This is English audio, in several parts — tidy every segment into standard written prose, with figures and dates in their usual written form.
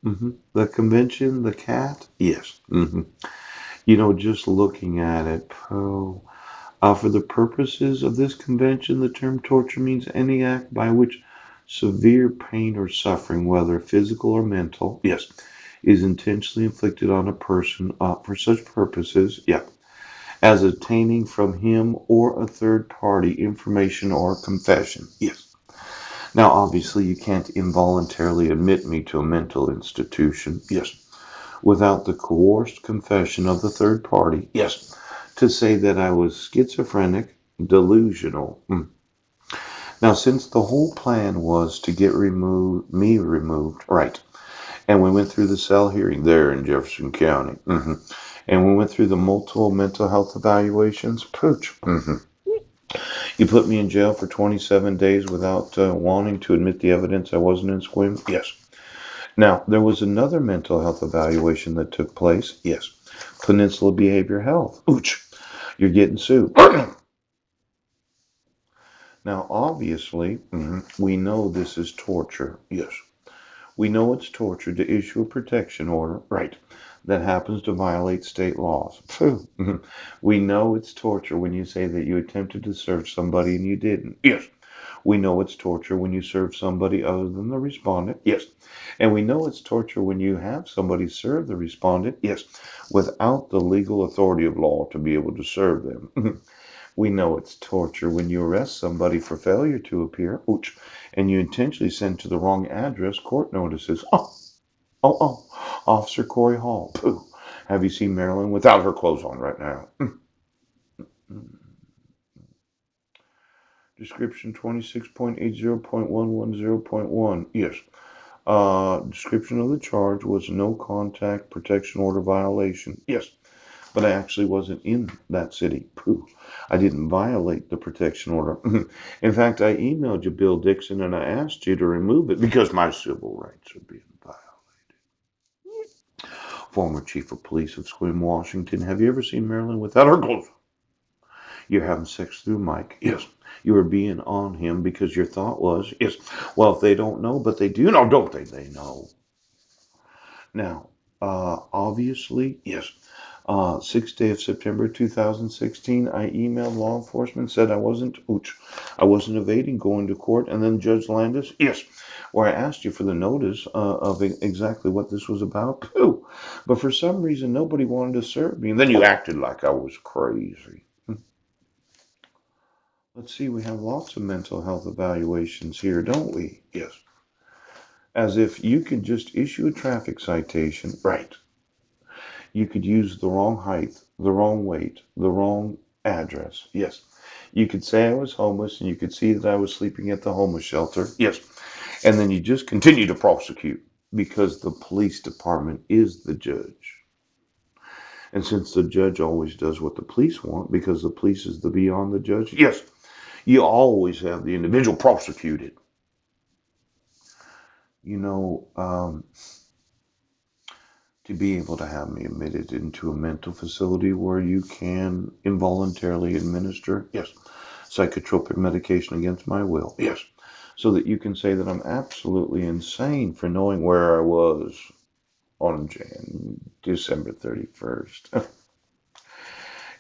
The convention, the cat? Yes. Just looking at it, for the purposes of this convention, the term torture means any act by which severe pain or suffering, whether physical or mental, yes, is intentionally inflicted on a person for such purposes, yeah, as obtaining from him or a third party information or confession, yes. Now, obviously, you can't involuntarily admit me to a mental institution, yes, without the coerced confession of the third party, yes, to say that I was schizophrenic, delusional. Now, since the whole plan was to get me removed, right, and we went through the cell hearing there in Jefferson County, and we went through the multiple mental health evaluations, pooch, you put me in jail for 27 days without wanting to admit the evidence I wasn't in Squim? Yes. Now, there was another mental health evaluation that took place. Yes. Peninsula Behavior Health. Ooch. You're getting sued. Now, obviously, we know this is torture. Yes. We know it's torture to issue a protection order. Right. That happens to violate state laws. Phew. We know it's torture when you say that you attempted to search somebody and you didn't. Yes. We know it's torture when you serve somebody other than the respondent. Yes. And we know it's torture when you have somebody serve the respondent. Yes. Without the legal authority of law to be able to serve them. We know it's torture when you arrest somebody for failure to appear, ouch, and you intentionally send to the wrong address court notices. Officer Corey Hall. Pooh. Have you seen Marilyn without her clothes on right now? Description 26.80.110.1. Yes. Description of the charge was no contact protection order violation. Yes, but I actually wasn't in that city. Pooh. I didn't violate the protection order. In fact, I emailed you, Bill Dixon, and I asked you to remove it because my civil rights are being violated. Former Chief of Police of Squim, Washington. Have you ever seen Marilyn without her clothes? You're having sex through Mike. Yes. You were being on him because your thought was, yes, well, if they don't know, but they do know, don't they? They know. Now, obviously, yes. 6th day of September 2016, I emailed law enforcement, said I wasn't evading going to court, and then Judge Landis, yes, where I asked you for the notice of exactly what this was about. Pooh. But for some reason, nobody wanted to serve me, and then you acted like I was crazy. Let's see, we have lots of mental health evaluations here, don't we? Yes. As if you could just issue a traffic citation. Right. You could use the wrong height, the wrong weight, the wrong address. Yes. You could say I was homeless and you could see that I was sleeping at the homeless shelter. Yes. And then you just continue to prosecute because the police department is the judge. And since the judge always does what the police want because the police is the beyond the judge, yes, you always have the individual prosecuted. You know, to be able to have me admitted into a mental facility where you can involuntarily administer, yes, psychotropic medication against my will, yes, so that you can say that I'm absolutely insane for knowing where I was on December 31st.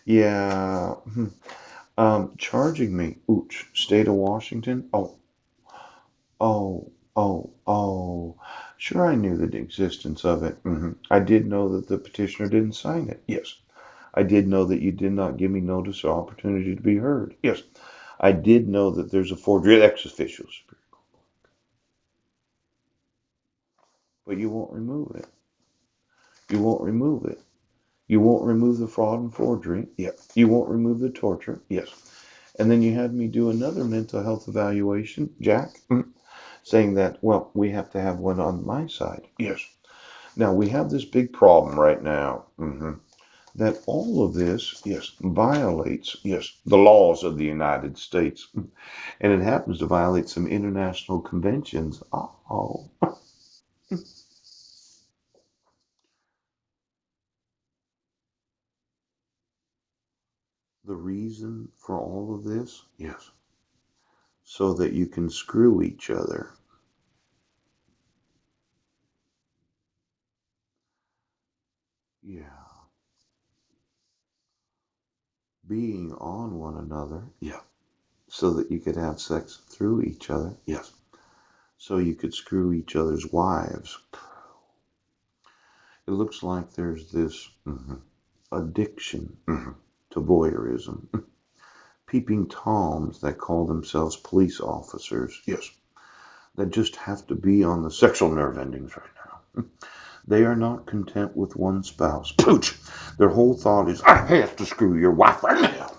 Yeah. Charging me, ooch, state of Washington. Oh. Sure, I knew the existence of it. I did know that the petitioner didn't sign it. Yes. I did know that you did not give me notice or opportunity to be heard. Yes. I did know that there's a forgery ex officio, but you won't remove it. You won't remove it. You won't remove the fraud and forgery. Yeah. You won't remove the torture. Yes. And then you had me do another mental health evaluation, Jack, saying that, well, we have to have one on my side. Yes. Now, we have this big problem right now. That all of this, yes, violates, yes, the laws of the United States. And it happens to violate some international conventions. Oh. The reason for all of this? Yes. So that you can screw each other. Yeah. Being on one another. Yeah. So that you could have sex through each other. Yes. So you could screw each other's wives. It looks like there's this addiction to voyeurism. Peeping toms that call themselves police officers. Yes. That just have to be on the sexual nerve endings right now. They are not content with one spouse. Pooch! Their whole thought is, I have to screw your wife right now.